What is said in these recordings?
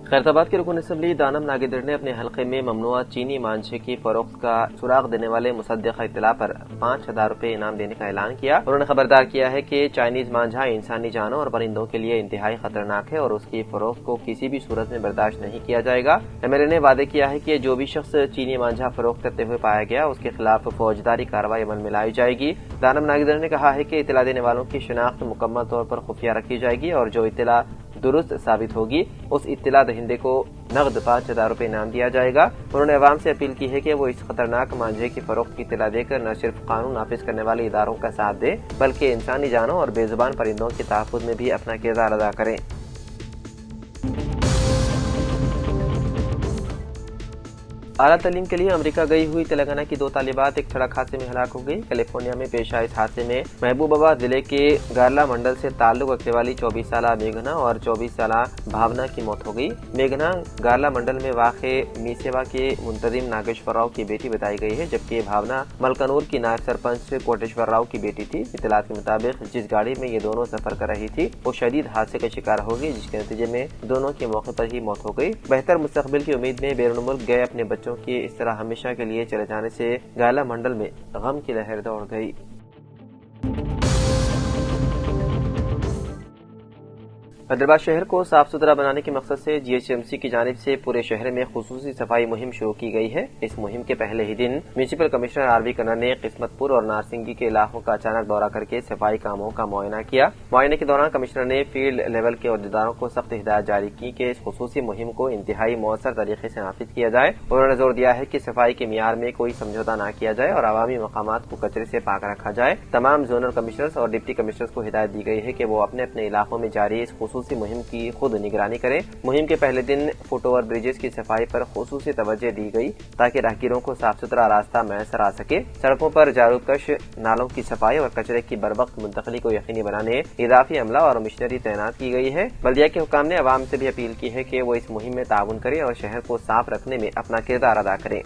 खैरताबाद के रुकन असम्बली दानम नागेदर ने अपने हलके में ममनुआ चीनी मांझे की फरोख्त का सुराग देने वाले मुसद्दिक़ इत्तला पर 5,000 रुपए इनाम देने का ऐलान किया। उन्होंने खबरदार किया है कि चाइनीज मांझा इंसानी जानों और परिंदों के लिए इंतहाई खतरनाक है और उसकी फरोख्त को किसी भी सूरत में बर्दाश्त नहीं किया जाएगा। एमएलए ने वादे किया है कि जो भी शख्स चीनी मांझा फरोख्त करते हुए पाया गया उसके खिलाफ फौजदारी कार्रवाई अमल में लाई जाएगी। दानम नागेदर ने कहा है कि इत्तला देने वालों की शिनाख्त मुकम्मल तौर पर खुफिया रखी जाएगी और जो इत्तला दुरुस्त साबित होगी उस इत्तला दहिंदे को नगद 5,000 रुपए इनाम दिया जाएगा। उन्होंने अवाम से अपील की है कि वो इस खतरनाक मांझे की फरोख्त की इत्तला देकर न सिर्फ कानून नाफिज करने वाले इदारों का साथ दे बल्कि इंसानी जानों और बेजुबान परिंदों के तहफ़्फ़ुज़ में भी अपना किरदार अदा करें। आला तालीम के लिए अमेरिका गई हुई तेलंगाना की 2 तालिबात एक सड़क हादसे में हलाक हो गई। कैलिफोर्निया में पेश आए इस हादसे में महबूबाबाद जिले के गारला मंडल से ताल्लुक रखने वाली 24 साला मेघना और 24 साला भावना की मौत हो गई। मेघना गारला मंडल में वाक़े मीसेवा के मुंतजिम नागेश्वर राव की बेटी बताई गई है, जबकि भावना मलकनूर की नायब सरपंच कोटेश्वर राव की बेटी थी। इत्तलात के मुताबिक जिस गाड़ी में ये दोनों सफर कर रही थी वो शदीद हादसे का शिकार हो गई, जिसके नतीजे में दोनों की मौके पर ही मौत हो गई। बेहतर मुस्तकबिल की उम्मीद में बैरून मुल्क गए अपने बच्चों की इस तरह हमेशा के लिए चले जाने से गाला मंडल में गम की लहर दौड़ गई। हैदराबाद शहर को साफ सुथरा बनाने के मकसद से जीएचएमसी की जानिब से पूरे शहर में खुसूसी सफाई मुहिम शुरू की गई है। इस मुहिम के पहले ही दिन म्यूनिसिपल कमिश्नर आरवी कन्ना ने किस्मतपुर और नारसिंगी के इलाकों का अचानक दौरा करके सफाई कामों का मुआयना किया। मुआयने के दौरान कमिश्नर ने फील्ड लेवल के अहदेदारों को सख्त हिदायत जारी की कि इस खुसूसी मुहिम को इंतहाई मौसर तरीके से नाफिज किया जाए। उन्होंने जोर दिया है कि सफाई के मियार में कोई समझौता न किया जाए और अवामी मकामात को कचरे से पाक रखा जाए। तमाम जोनल कमिश्नर्स और डिप्टी कमिश्नर्स को हिदायत दी गई है कि वो अपने अपने इलाकों में जारी इस खुसूसी मुहिम की खुद निगरानी करें। मुहिम के पहले दिन फुट ओवर ब्रिजेस की सफाई पर खुसूसी तवज्जो दी गई ताकि राहगीरों को साफ सुथरा रास्ता मैसर आ सके। सड़कों पर जारूकश नालों की सफाई और कचरे की बरवक्त मुंतकली को यकीनी बनाने इजाफी अमला और मशीनरी तैनात की गई है। बल्दिया के हुकाम ने अवाम से भी अपील की है कि वो इस मुहिम में ताउन करें और शहर को साफ रखने में अपना किरदार अदा करें।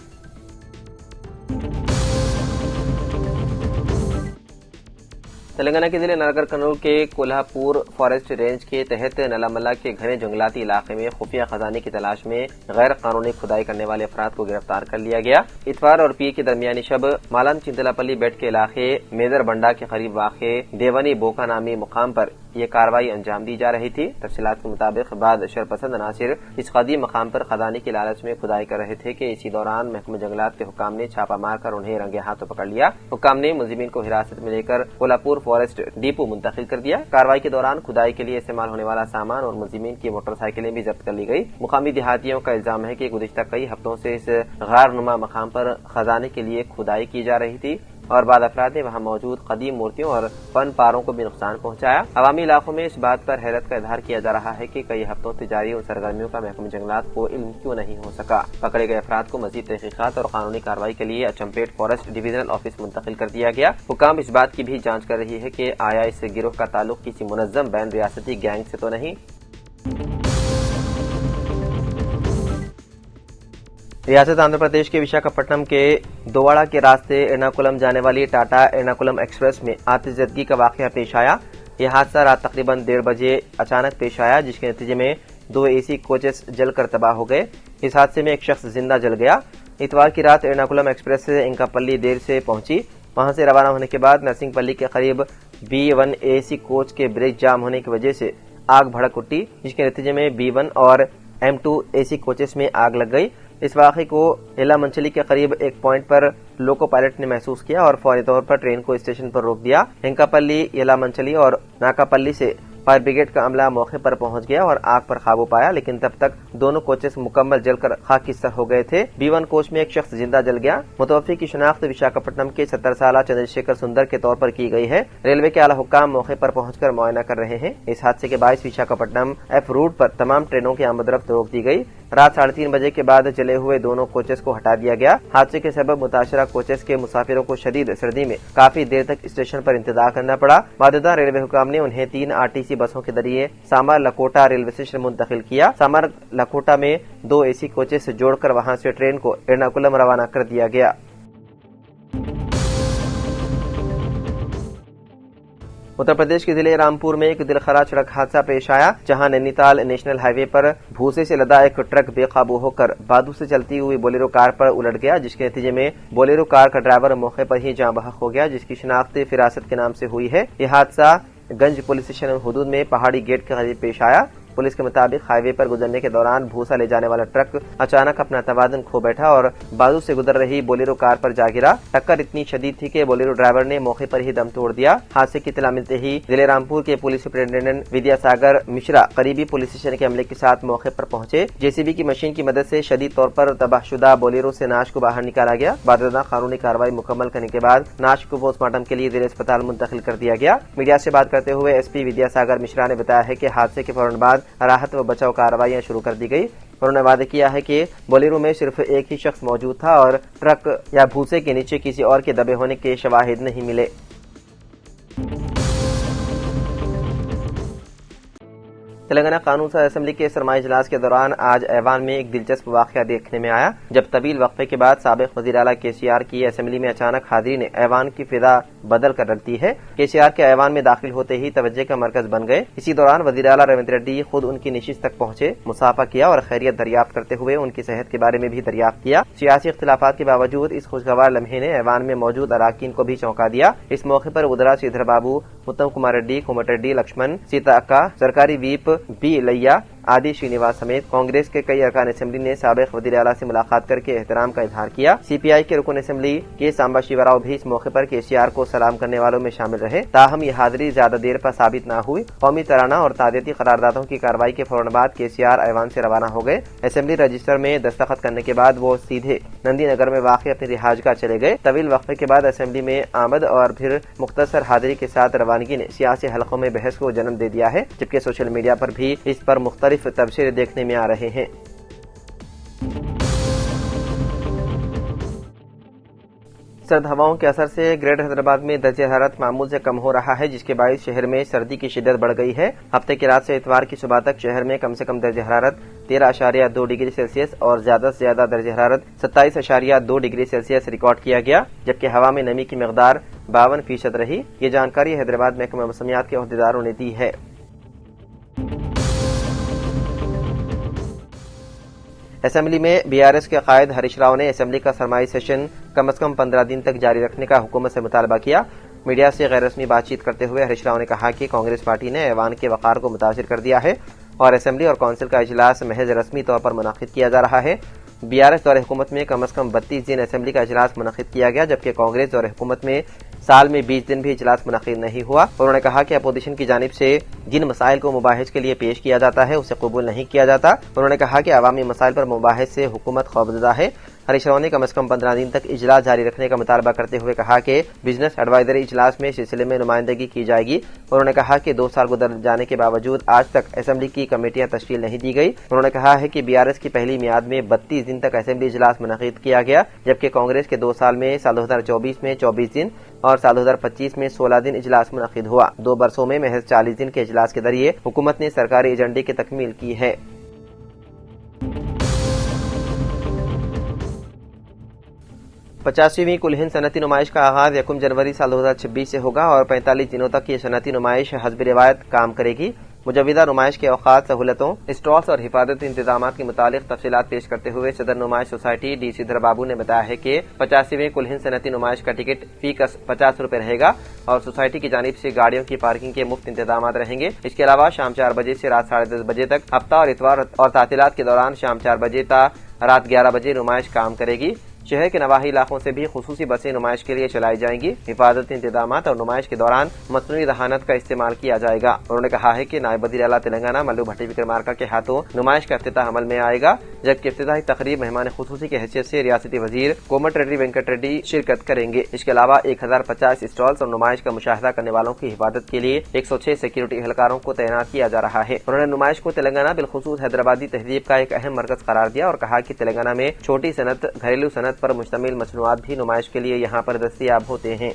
तेलंगाना के जिले नगर कर्नूल के कोल्हापुर फॉरेस्ट रेंज के तहत नलामला के घने जंगलाती इलाके में खुफिया खजाने की तलाश में गैर कानूनी खुदाई करने वाले अफराद को गिरफ्तार कर लिया गया। इतवार और पीर के दरमियानी शब मालन चिंतलापल्ली बेट के इलाके मेदर बंडा के करीब वाक़े देवनी बोका नामी मुकाम पर यह कार्रवाई अंजाम दी जा रही थी। तफसीलात के मुताबिक बाद शरपसंद अनासिर इस कदीम मकाम पर खदानी की लालच में खुदाई कर रहे थे कि इसी दौरान महकमा जंगलात के हुकाम ने छापा मारकर उन्हें रंगे हाथों पकड़ लिया। हुकाम ने मुलजिमीन को हिरासत में लेकर कोल्हापुर फॉरेस्ट डिपो मुंतकिल कर दिया। कार्रवाई के दौरान खुदाई के लिए इस्तेमाल होने वाला सामान और मुलजिमीन की मोटरसाइकिलें भी जब्त कर ली गई। मुकामी देहातियों का इल्जाम है कि गुज़िश्ता कई हफ्तों से इस गैर नुमा मकाम पर खजाने के लिए खुदाई की जा रही थी और बाद अफराद ने वहां मौजूद कदीम मूर्तियों और फन पारों को भी नुकसान पहुंचाया। अवामी इलाकों में इस बात पर हैरत का इजहार किया जा रहा है कि कई हफ्तों से जारी उन सरगर्मियों का महकमा जंगलात को इल्म क्यों नहीं हो सका। पकड़े गए अफराद को मजीद तहकीकात और कानूनी कार्रवाई के लिए अचम्पेट फॉरेस्ट डिविजनल ऑफिस मुंतकिल कर दिया गया। हुकाम इस बात की भी जांच कर रही है कि आया इस गिरोह का ताल्लुक किसी मुनज्जम बैन रियासती गैंग से तो नहीं। रियासत आंध्र प्रदेश के विशाखापट्टनम के दोवाड़ा के रास्ते एर्नाकुलम जाने वाली टाटा एर्नाकुलम एक्सप्रेस में आतिशबाजी का वाकया पेश आया। यह हादसा रात तकरीबन 1:30 बजे अचानक पेश आया, जिसके नतीजे में 2 एसी कोचेस जलकर तबाह हो गए। इस हादसे में एक शख्स जिंदा जल गया। इतवार की रात एर्नाकुलम एक्सप्रेस से इंकापल्ली देर से पहुंची। वहां से रवाना होने के बाद नरसिंहपल्ली के करीब B1 एसी कोच के ब्रेक जाम होने की वजह से आग भड़क उठी, जिसके नतीजे में B1 और M2 एसी कोचेस में आग लग गई। इस वाक़े को एला मंचली के करीब एक पॉइंट पर लोको पायलट ने महसूस किया और फौरी तौर पर ट्रेन को स्टेशन पर रोक दिया। हिंकापल्ली, येला मंचली और नाकापल्ली से फायर ब्रिगेड का अमला मौके पर पहुंच गया और आग पर काबू पाया, लेकिन तब तक दोनों कोचेस मुकम्मल जलकर खाकिस्तर हो गए थे। B1 कोच में एक शख्स जिंदा जल गया। मुतवफ़ी की शिनाख्त विशाखापट्टनम के 70 साला चंद्रशेखर सुंदर के तौर पर की गई है। रेलवे के आला हुक्काम मौके पर पहुंचकर मुआयना कर रहे हैं। इस हादसे के बायस विशाखापट्टनम F रूट पर तमाम ट्रेनों की आमद रफ्त रोक दी गई। رات 3:30 بجے کے بعد جلے ہوئے دونوں کوچز کو ہٹا دیا گیا۔ حادثے کے سبب متاثرہ کوچز کے مسافروں کو شدید سردی میں کافی دیر تک اسٹیشن پر انتظار کرنا پڑا۔ مادہ ریلوے حکام نے انہیں 3 RTC بسوں کے ذریعے سامر لکھوٹا ریلوے اسٹیشن منتقل کیا۔ سامر لکھوٹا میں 2 AC کوچز جوڑ کر وہاں سے ٹرین کو ایرناکولم روانہ کر دیا گیا۔ اتر پردیش کے ضلع رامپور میں ایک دلخرا سڑک حادثہ پیش آیا، جہاں نینی تال نیشنل ہائی وے پر بھوسے سے لدا ایک ٹرک بے قابو ہو کر بادو سے چلتی ہوئی بولیرو کار پر الٹ گیا، جس کے نتیجے میں بولیرو کار کا ڈرائیور موقع پر ہی جاں بحق ہو گیا، جس کی شناخت فراست کے نام سے ہوئی ہے۔ یہ حادثہ گنج پولیس اسٹیشن حدود میں پہاڑی گیٹ کے قریب پیش آیا۔ پولیس کے مطابق ہائی وے پر گزرنے کے دوران بھوسا لے جانے والا ٹرک اچانک اپنا توازن کھو بیٹھا اور بازو سے گزر رہی بولیرو کار پر جا گرا۔ ٹکر اتنی شدید تھی کہ بولیرو ڈرائیور نے موقع پر ہی دم توڑ دیا۔ حادثے کی اطلاع ملتے ہی ضلع رامپور کے پولیس سپرنٹینڈنٹ ودیا ساگر مشرا قریبی پولیس اسٹیشن کے عملے کے ساتھ موقع پر پہنچے۔ JCB کی مشین کی مدد سے شدید طور پر تباہ شدہ بولیرو سے نعش کو باہر نکالا گیا۔ بعد ازاں قانونی کارروائی مکمل کرنے کے بعد نعش کو پوسٹ مارٹم کے لیے ضلع اسپتال منتقل کر دیا گیا۔ میڈیا سے بات کرتے ہوئے SP ودیا ساگر مشرا نے بتایا ہے کہ حادثے کے فوراً بعد راحت و بچاؤ کارروائیاں شروع کر دی گئی۔ انہوں نے وعدہ کیا ہے کہ بولیرو میں صرف ایک ہی شخص موجود تھا اور ٹرک یا بھوسے کے نیچے کسی اور کے دبے ہونے کے شواہد نہیں ملے۔ تلنگانہ قانون ساز اسمبلی کے سرمائی اجلاس کے دوران آج ایوان میں ایک دلچسپ واقعہ دیکھنے میں آیا، جب طویل وقفے کے بعد سابق وزیر اعلیٰ KCR کی اسمبلی میں اچانک حاضری نے ایوان کی فضا بدل کر رکھ دی ہے۔ KCR کے ایوان میں داخل ہوتے ہی توجہ کا مرکز بن گئے۔ اسی دوران وزیر اعلیٰ ریونت ریڈی خود ان کی نشست تک پہنچے، مصافحہ کیا اور خیریت دریافت کرتے ہوئے ان کی صحت کے بارے میں بھی دریافت کیا۔ سیاسی اختلافات کے باوجود اس خوشگوار لمحے نے ایوان میں موجود اراکین کو بھی چونکا دیا۔ اس موقع پر ودرا سریدھر بابو، اتم کمار ریڈی، کومٹ ریڈی، لکشمن، سیتا اکا، سرکاری ویپ بی لیا، آدی شرینواس سمیت کانگریس کے کئی ارکان اسمبلی نے سابق وزیر اعلیٰ سے ملاقات کر کے احترام کا اظہار کیا۔ CPI کے رکن اسمبلی کے سامبا شیوا راؤ بھی اس موقع پر KCR کو سلام کرنے والوں میں شامل رہے، تاہم یہ حاضری زیادہ دیر پر ثابت نہ ہوئی۔ قومی ترانہ اور تعزیتی قراردادوں کی کارروائی کے فوراً بعد KCR ایوان سے روانہ ہو گئے۔ اسمبلی رجسٹر میں دستخط کرنے کے بعد وہ سیدھے نندی نگر میں واقع اپنی رہائش گاہ چلے گئے۔ طویل وقفے کے بعد اسمبلی میں آمد اور پھر مختصر حاضری کے ساتھ روانگی نے سیاسی حلقوں میں بحث کو جنم دے دیا ہے، جبکہ سوشل میڈیا پر بھی اس پر مختلف تبصرے دیکھنے میں آ رہے ہیں۔ سرد ہواؤں کے اثر سے گریٹر حیدرآباد میں درجہ حرارت معمول سے کم ہو رہا ہے، جس کے باعث شہر میں سردی کی شدت بڑھ گئی ہے۔ ہفتے کی رات سے اتوار کی صبح تک شہر میں کم سے کم درجہ حرارت 13.2 ڈگری سیلسیس اور زیادہ سے زیادہ درجہ حرارت 27.2 ڈگری سیلسیس ریکارڈ کیا گیا، جبکہ ہوا میں نمی کی مقدار 52% رہی۔ یہ جانکاری حیدرآباد محکمہ موسمیات کے عہدیداروں نے دی ہے۔ اسمبلی میں BRS کے قائد ہریش راؤ نے اسمبلی کا سرمائی سیشن کم از کم 15 دن تک جاری رکھنے کا حکومت سے مطالبہ کیا۔ میڈیا سے غیر رسمی بات چیت کرتے ہوئے ہریش راؤ نے کہا کہ کانگریس پارٹی نے ایوان کے وقار کو متاثر کر دیا ہے اور اسمبلی اور کونسل کا اجلاس محض رسمی طور پر منعقد کیا جا رہا ہے۔ BRS دور حکومت میں کم از کم 32 دن اسمبلی کا اجلاس منعقد کیا گیا، جبکہ کانگریس دور حکومت میں سال میں 20 دن بھی اجلاس منعقد نہیں ہوا۔ انہوں نے کہا کہ اپوزیشن کی جانب سے جن مسائل کو مباحث کے لیے پیش کیا جاتا ہے اسے قبول نہیں کیا جاتا۔ انہوں نے کہا کہ عوامی مسائل پر مباحث سے حکومت خوفزدہ ہے۔ ہریش راؤ نے کم از کم 15 دن تک اجلاس جاری رکھنے کا مطالبہ کرتے ہوئے کہا کہ بزنس ایڈوائزری اجلاس میں سلسلے میں نمائندگی کی جائے گی۔ انہوں نے کہا کہ 2 سال گزر جانے کے باوجود آج تک اسمبلی کی کمیٹیاں تشکیل نہیں دی گئی۔ انہوں نے کہا ہے کہ BRS کی پہلی میعاد میں 32 دن تک اسمبلی اجلاس منعقد کیا گیا، جبکہ کانگریس کے 2 سال میں سال 2024 میں 24 دن اور سال 2025 میں 16 دن اجلاس منعقد ہوا۔ 2 برسوں میں محض 40 دن کے اجلاس کے ذریعے حکومت نے سرکاری ایجنڈے کی تکمیل کی ہے۔ 85ویں کل ہند صنعتی نمائش کا آغاز 1 جنوری سال 2026 سے ہوگا اور 45 دنوں تک یہ صنعتی نمائش حسب روایت کام کرے گی۔ مجوزہ نمائش کے اوقات، سہولتوں، اسٹالز اور حفاظتی انتظامات کے متعلق تفصیلات پیش کرتے ہوئے صدر نمائش سوسائٹی ڈی سریدھر بابو نے بتایا ہے کہ 85ویں کل ہند صنعتی نمائش کا ٹکٹ فی کس 50 روپے رہے گا اور سوسائٹی کی جانب سے گاڑیوں کی پارکنگ کے مفت انتظامات رہیں گے۔ اس کے علاوہ شام 4 بجے سے رات 10:30 بجے تک، ہفتہ اور اتوار اور تعطیلات کے دوران شام 4 بجے تا رات 11 بجے نمائش کام کرے گی۔ शहर के नवाही इलाकों से भी खुसूसी बसें नुमाइश के लिए चलाई जाएंगी। हिफाजती इंतजामात और नुमाइश के दौरान मसनूई दहानत का इस्तेमाल किया जाएगा। उन्होंने कहा है कि नायब वज़ीर आला तेलंगाना मल्लू भट्टी विक्रमार्का के हाथों नुमाइश का इफ्तिताह अमल में आएगा, जबकि इफ्तिताही तकरीब मेहमान खुसूसी की हैसियत से रियासती वजीर कोमटिरेड्डी वेंकट रेड्डी शिरकत करेंगे। इसके अलावा 1050 स्टॉल्स और नुमाइश का मुशाहिदा करने वालों की हिफाजत के लिए 106 सिक्योरिटी एहलकारों को तैनात किया जा रहा है। उन्होंने नुमाइश को तेलंगाना बिलखुसूस हैदराबादी तहजीब का एक अहम मरकज करार दिया और कहा कि तेलंगाना में छोटी सनत, घरेलू सनत पर मुश्तमिल मसनूआत भी नुमाइश के लिए यहाँ पर दस्तयाब होते हैं।